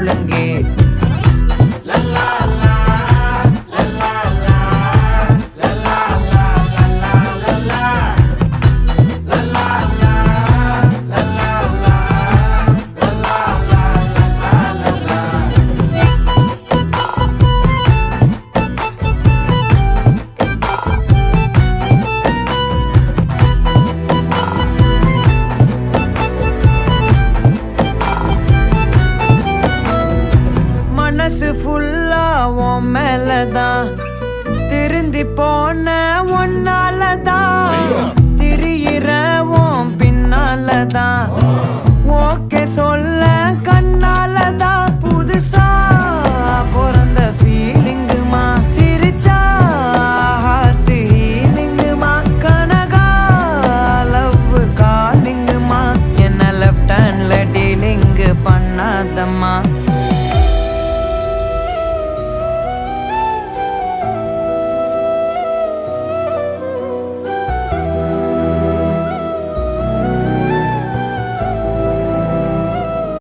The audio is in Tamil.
முழங்கே. மனசு ஃபுல்லா உன் மேலதான், திருந்தி போன ஒன்னாலதான், திரியிற உன் பின்னாலதான், ஓகே சொல்ல கண்ணாலதான். புதுசா பிறந்த ஃபீலிங்குமா, சிரிச்சா ஹார்ட் ஹீலிங்குமா, கனகா லவ் காலிங்குமா, என்ன லெஃப்ட் ஹேண்ட்ல டீலிங் பண்ணாதம்மா.